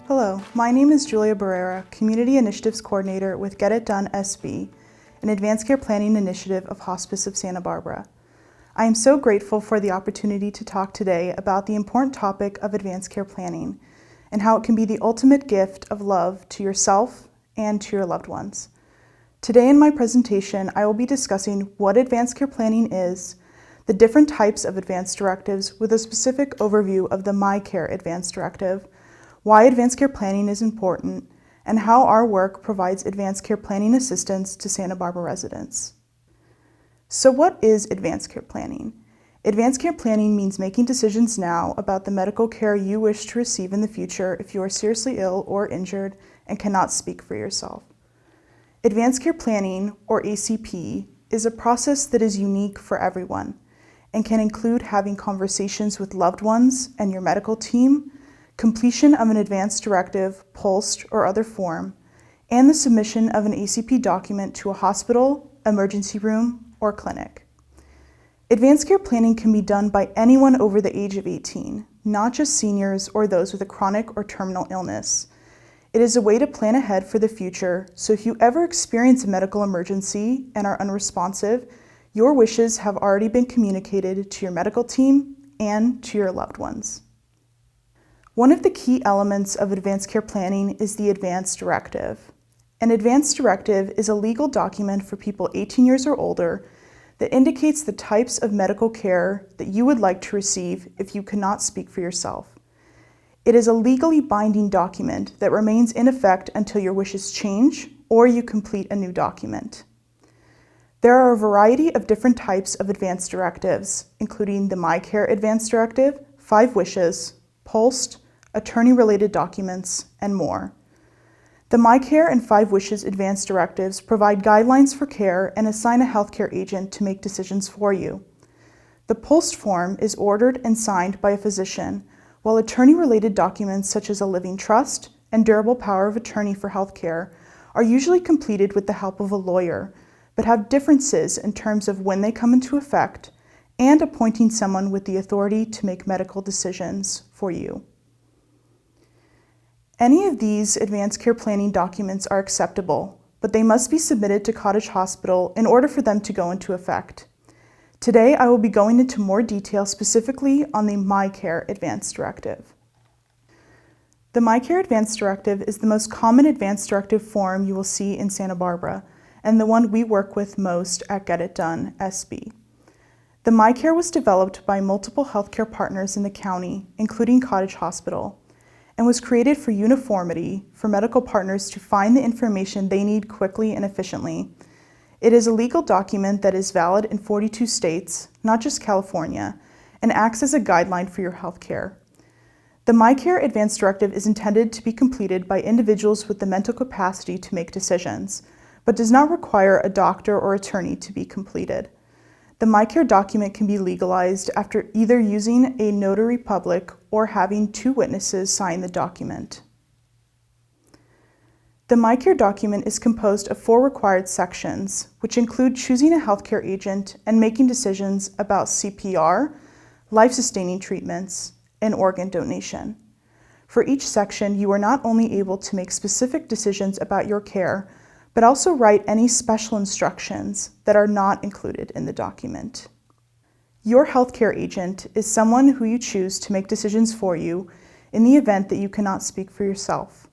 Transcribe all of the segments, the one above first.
Hello, my name is Julia Barrera, Community Initiatives Coordinator with Get It Done SB, an advanced care planning initiative of Hospice of Santa Barbara. I am so grateful for the opportunity to talk today about the important topic of advanced care planning and how it can be the ultimate gift of love to yourself and to your loved ones. Today in my presentation, I will be discussing what advanced care planning is, the different types of advanced directives with a specific overview of the MyCare Advanced Directive, why advanced care planning is important, and how our work provides advanced care planning assistance to Santa Barbara residents. So what is advanced care planning? Advanced care planning means making decisions now about the medical care you wish to receive in the future if you are seriously ill or injured and cannot speak for yourself. Advanced care planning, or ACP, is a process that is unique for everyone and can include having conversations with loved ones and your medical team, completion of an advanced directive, POST, or other form, and the submission of an ACP document to a hospital, emergency room, or clinic. Advanced care planning can be done by anyone over the age of 18, not just seniors or those with a chronic or terminal illness. It is a way to plan ahead for the future, so if you ever experience a medical emergency and are unresponsive, your wishes have already been communicated to your medical team and to your loved ones. One of the key elements of advanced care planning is the advanced directive. An advanced directive is a legal document for people 18 years or older that indicates the types of medical care that you would like to receive if you cannot speak for yourself. It is a legally binding document that remains in effect until your wishes change or you complete a new document. There are a variety of different types of advanced directives, including the MyCare Advanced Directive, 5 Wishes, POST, attorney-related documents, and more. The MyCare and 5 Wishes advanced directives provide guidelines for care and assign a healthcare agent to make decisions for you. The POST form is ordered and signed by a physician, while attorney-related documents such as a living trust and durable power of attorney for healthcare are usually completed with the help of a lawyer, but have differences in terms of when they come into effect and appointing someone with the authority to make medical decisions for you. Any of these advanced care planning documents are acceptable, but they must be submitted to Cottage Hospital in order for them to go into effect. Today, I will be going into more detail specifically on the MyCare Advanced Directive. The MyCare Advanced Directive is the most common advanced directive form you will see in Santa Barbara, and the one we work with most at Get It Done SB. The MyCare was developed by multiple healthcare partners in the county, including Cottage Hospital, and was created for uniformity for medical partners to find the information they need quickly and efficiently. It is a legal document that is valid in 42 states, not just California, and acts as a guideline for your healthcare. The MyCare Advanced Directive is intended to be completed by individuals with the mental capacity to make decisions, but does not require a doctor or attorney to be completed. The MyCare document can be legalized after either using a notary public or having 2 witnesses sign the document. The MyCare document is composed of 4 required sections, which include choosing a healthcare agent and making decisions about CPR, life-sustaining treatments, and organ donation. For each section, you are not only able to make specific decisions about your care, but also write any special instructions that are not included in the document. Your healthcare agent is someone who you choose to make decisions for you in the event that you cannot speak for yourself.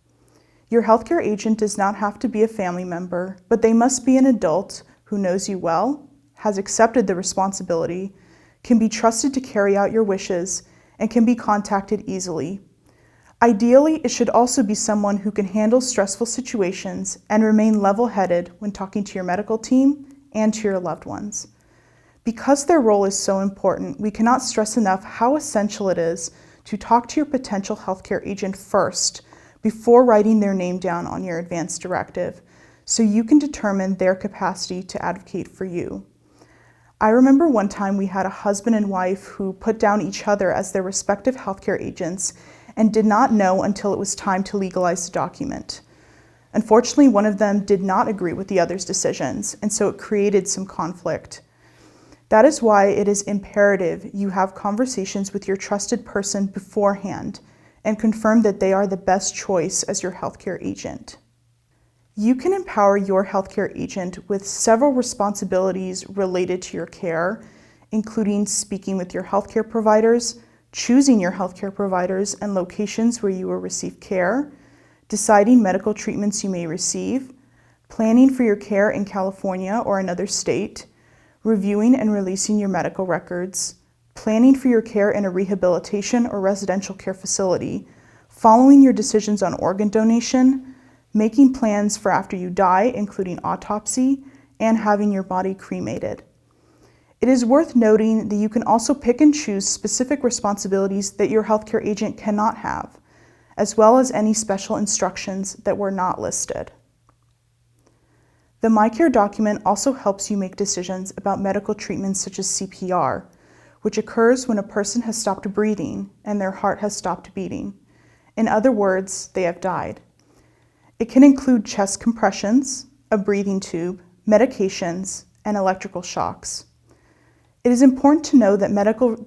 Your healthcare agent does not have to be a family member, but they must be an adult who knows you well, has accepted the responsibility, can be trusted to carry out your wishes, and can be contacted easily. Ideally, it should also be someone who can handle stressful situations and remain level-headed when talking to your medical team and to your loved ones. Because their role is so important, we cannot stress enough how essential it is to talk to your potential healthcare agent first before writing their name down on your advanced directive, so you can determine their capacity to advocate for you. I remember one time we had a husband and wife who put down each other as their respective healthcare agents and did not know until it was time to legalize the document. Unfortunately, one of them did not agree with the other's decisions, and so it created some conflict. That is why it is imperative you have conversations with your trusted person beforehand and confirm that they are the best choice as your healthcare agent. You can empower your healthcare agent with several responsibilities related to your care, including speaking with your healthcare providers, choosing your healthcare providers and locations where you will receive care, deciding medical treatments you may receive, planning for your care in California or another state, reviewing and releasing your medical records, planning for your care in a rehabilitation or residential care facility, following your decisions on organ donation, making plans for after you die, including autopsy, and having your body cremated. It is worth noting that you can also pick and choose specific responsibilities that your healthcare agent cannot have, as well as any special instructions that were not listed. The MyCare document also helps you make decisions about medical treatments such as CPR, which occurs when a person has stopped breathing and their heart has stopped beating. In other words, they have died. It can include chest compressions, a breathing tube, medications, and electrical shocks. It is important to know that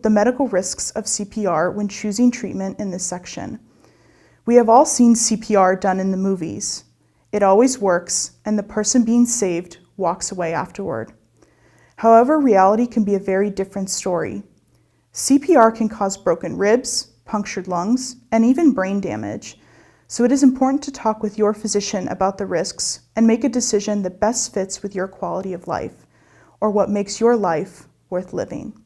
the medical risks of CPR when choosing treatment in this section. We have all seen CPR done in the movies. It always works, and the person being saved walks away afterward. However, reality can be a very different story. CPR can cause broken ribs, punctured lungs, and even brain damage. So it is important to talk with your physician about the risks and make a decision that best fits with your quality of life, or what makes your life worth living.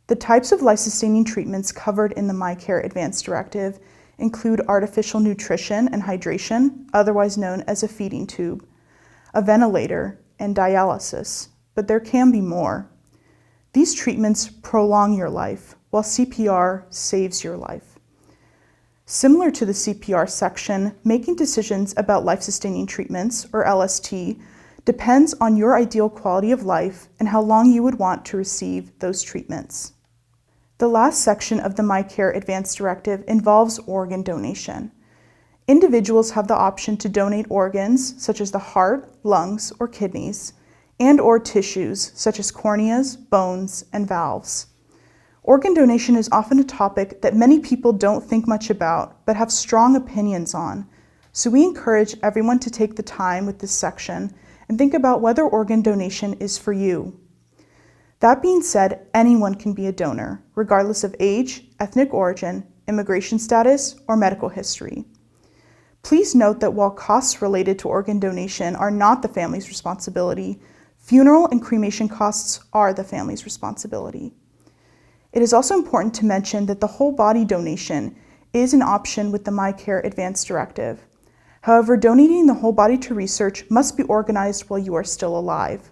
The types of life-sustaining treatments covered in the MyCare Advance Directive include artificial nutrition and hydration, otherwise known as a feeding tube, a ventilator, and dialysis, but there can be more. These treatments prolong your life, while CPR saves your life. Similar to the CPR section, making decisions about life-sustaining treatments, or LST, depends on your ideal quality of life and how long you would want to receive those treatments. The last section of the MyCare Advance Directive involves organ donation. Individuals have the option to donate organs such as the heart, lungs, or kidneys, and/or tissues such as corneas, bones, and valves. Organ donation is often a topic that many people don't think much about, but have strong opinions on. So we encourage everyone to take the time with this section and think about whether organ donation is for you. That being said, anyone can be a donor, regardless of age, ethnic origin, immigration status, or medical history. Please note that while costs related to organ donation are not the family's responsibility, funeral and cremation costs are the family's responsibility. It is also important to mention that the whole body donation is an option with the MyCare Advance Directive. However, donating the whole body to research must be organized while you are still alive.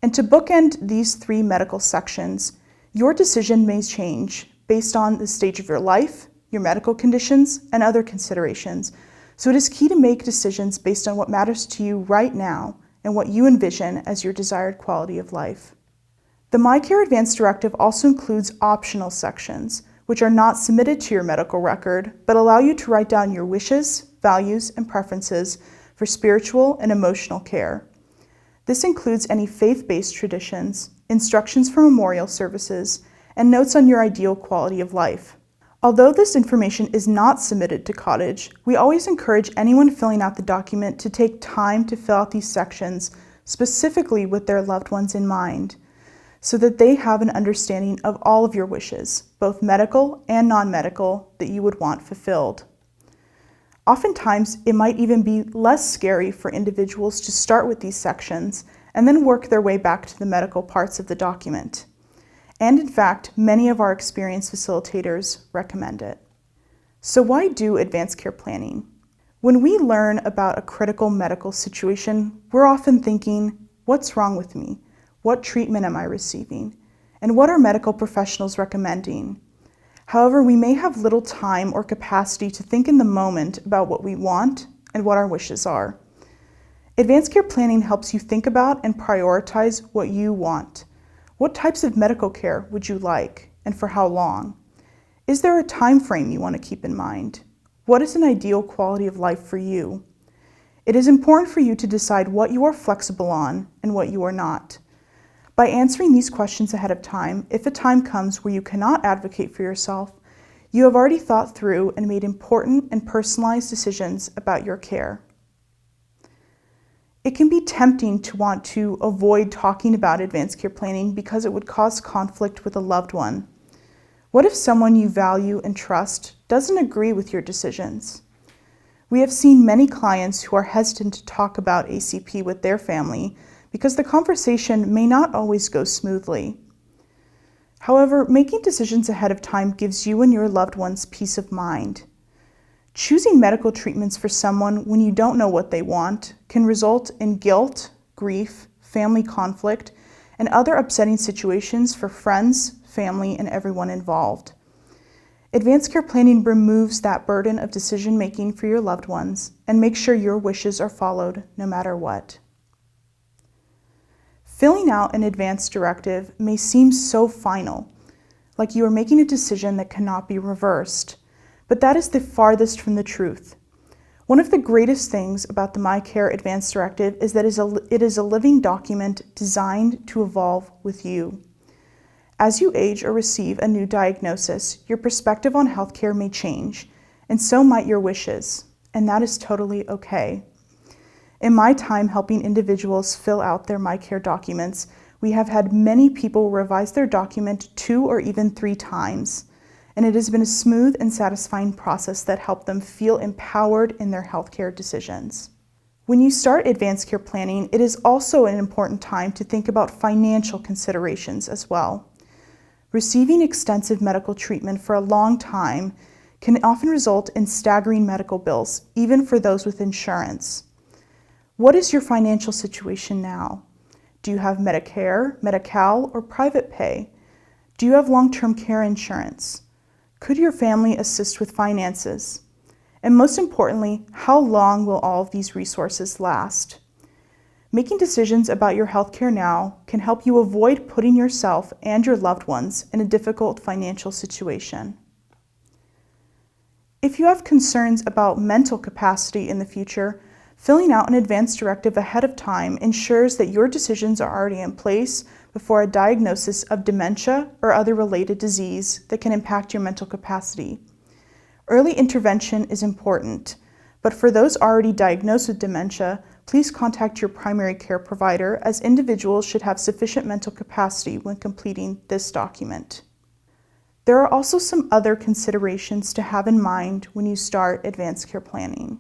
And to bookend these three medical sections, your decision may change based on the stage of your life, your medical conditions, and other considerations. So it is key to make decisions based on what matters to you right now and what you envision as your desired quality of life. The MyCare Advance Directive also includes optional sections, which are not submitted to your medical record, but allow you to write down your wishes, values, and preferences for spiritual and emotional care. This includes any faith-based traditions, instructions for memorial services, and notes on your ideal quality of life. Although this information is not submitted to Cottage, we always encourage anyone filling out the document to take time to fill out these sections specifically with their loved ones in mind, so that they have an understanding of all of your wishes, both medical and non-medical, that you would want fulfilled. Oftentimes, it might even be less scary for individuals to start with these sections and then work their way back to the medical parts of the document. And in fact, many of our experienced facilitators recommend it. So why do advanced care planning? When we learn about a critical medical situation, we're often thinking, what's wrong with me? What treatment am I receiving? And what are medical professionals recommending? However, we may have little time or capacity to think in the moment about what we want and what our wishes are. Advanced care planning helps you think about and prioritize what you want. What types of medical care would you like, and for how long? Is there a time frame you want to keep in mind? What is an ideal quality of life for you? It is important for you to decide what you are flexible on and what you are not. By answering these questions ahead of time, if a time comes where you cannot advocate for yourself, you have already thought through and made important and personalized decisions about your care. It can be tempting to want to avoid talking about advanced care planning because it would cause conflict with a loved one. What if someone you value and trust doesn't agree with your decisions? We have seen many clients who are hesitant to talk about ACP with their family because the conversation may not always go smoothly. However, making decisions ahead of time gives you and your loved ones peace of mind. Choosing medical treatments for someone when you don't know what they want can result in guilt, grief, family conflict, and other upsetting situations for friends, family, and everyone involved. Advanced care planning removes that burden of decision-making for your loved ones and makes sure your wishes are followed no matter what. Filling out an advance directive may seem so final, like you are making a decision that cannot be reversed, but that is the farthest from the truth. One of the greatest things about the MyCare Advance Directive is that it is a living document designed to evolve with you. As you age or receive a new diagnosis, your perspective on healthcare may change, and so might your wishes, and that is totally okay. In my time helping individuals fill out their MyCare documents, we have had many people revise their document 2 or even 3 times, and it has been a smooth and satisfying process that helped them feel empowered in their healthcare decisions. When you start advanced care planning, it is also an important time to think about financial considerations as well. Receiving extensive medical treatment for a long time can often result in staggering medical bills, even for those with insurance. What is your financial situation now? Do you have Medicare, Medi-Cal, or private pay? Do you have long-term care insurance? Could your family assist with finances? And most importantly, how long will all of these resources last? Making decisions about your healthcare now can help you avoid putting yourself and your loved ones in a difficult financial situation. If you have concerns about mental capacity in the future, filling out an advance directive ahead of time ensures that your decisions are already in place before a diagnosis of dementia or other related disease that can impact your mental capacity. Early intervention is important, but for those already diagnosed with dementia, please contact your primary care provider, as individuals should have sufficient mental capacity when completing this document. There are also some other considerations to have in mind when you start advanced care planning.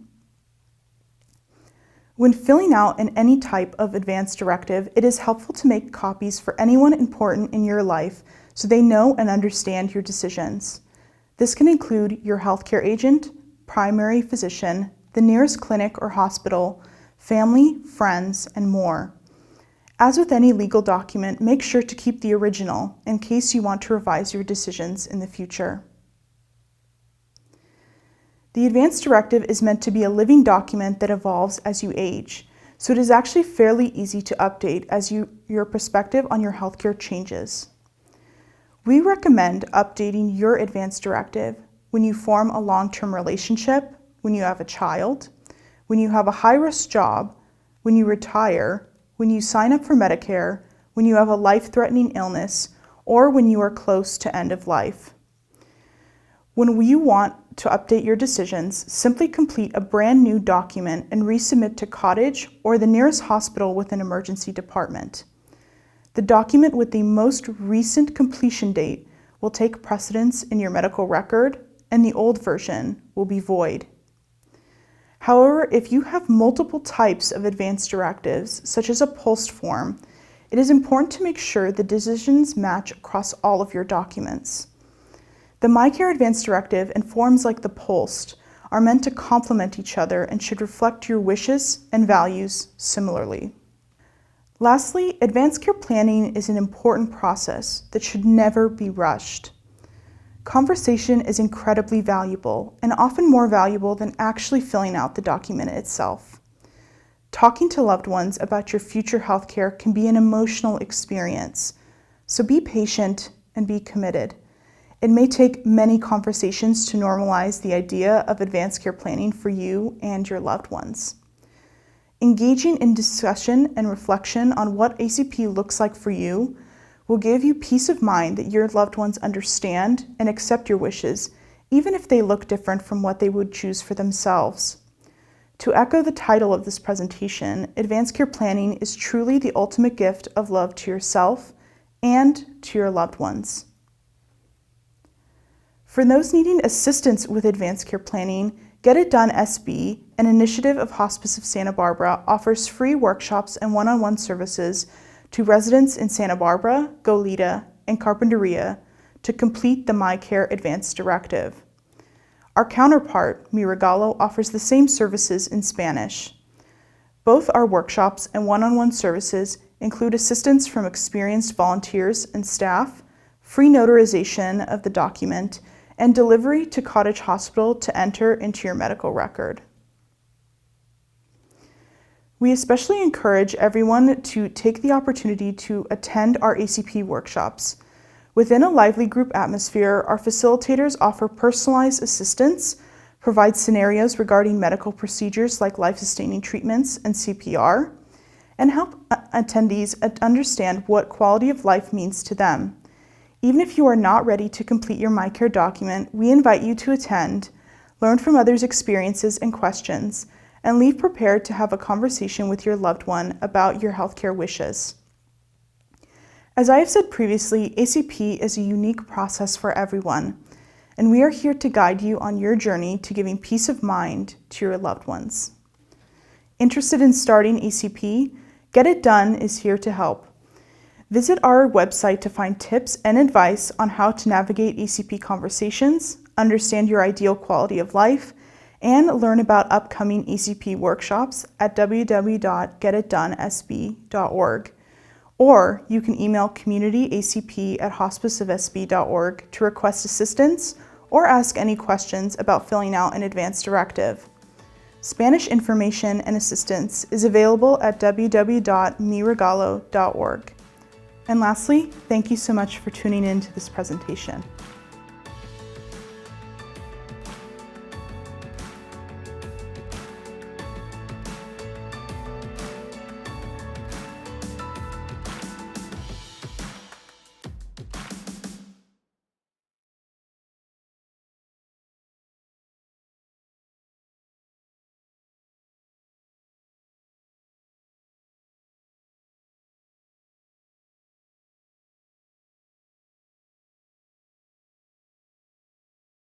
When filling out any type of advance directive, it is helpful to make copies for anyone important in your life so they know and understand your decisions. This can include your healthcare agent, primary physician, the nearest clinic or hospital, family, friends, and more. As with any legal document, make sure to keep the original in case you want to revise your decisions in the future. The advance directive is meant to be a living document that evolves as you age, so it is actually fairly easy to update as your perspective on your healthcare changes. We recommend updating your advance directive when you form a long-term relationship, when you have a child, when you have a high-risk job, when you retire, when you sign up for Medicare, when you have a life-threatening illness, or when you are close to end of life. When you want to update your decisions, simply complete a brand new document and resubmit to Cottage or the nearest hospital with an emergency department. The document with the most recent completion date will take precedence in your medical record, and the old version will be void. However, if you have multiple types of advance directives, such as a POLST form, it is important to make sure the decisions match across all of your documents. The MyCare Advance Directive and forms like the POLST are meant to complement each other and should reflect your wishes and values similarly. Lastly, advanced care planning is an important process that should never be rushed. Conversation is incredibly valuable and often more valuable than actually filling out the document itself. Talking to loved ones about your future healthcare can be an emotional experience, so be patient and be committed. It may take many conversations to normalize the idea of advanced care planning for you and your loved ones. Engaging in discussion and reflection on what ACP looks like for you will give you peace of mind that your loved ones understand and accept your wishes, even if they look different from what they would choose for themselves. To echo the title of this presentation, advanced care planning is truly the ultimate gift of love to yourself and to your loved ones. For those needing assistance with advanced care planning, Get It Done SB, an initiative of Hospice of Santa Barbara, offers free workshops and one-on-one services to residents in Santa Barbara, Goleta, and Carpinteria to complete the MyCare Advanced Directive. Our counterpart, Mi Regalo, offers the same services in Spanish. Both our workshops and one-on-one services include assistance from experienced volunteers and staff, free notarization of the document, and delivery to Cottage Hospital to enter into your medical record. We especially encourage everyone to take the opportunity to attend our ACP workshops. Within a lively group atmosphere, our facilitators offer personalized assistance, provide scenarios regarding medical procedures like life-sustaining treatments and CPR, and help attendees understand what quality of life means to them. Even if you are not ready to complete your MyCare document, we invite you to attend, learn from others' experiences and questions, and leave prepared to have a conversation with your loved one about your healthcare wishes. As I have said previously, ACP is a unique process for everyone, and we are here to guide you on your journey to giving peace of mind to your loved ones. Interested in starting ACP? Get It Done is here to help. Visit our website to find tips and advice on how to navigate ACP conversations, understand your ideal quality of life, and learn about upcoming ACP workshops at www.getitdonesb.org. Or you can email communityacp@hospiceofsb.org to request assistance or ask any questions about filling out an advance directive. Spanish information and assistance is available at www.miregalo.org. And lastly, thank you so much for tuning in to this presentation.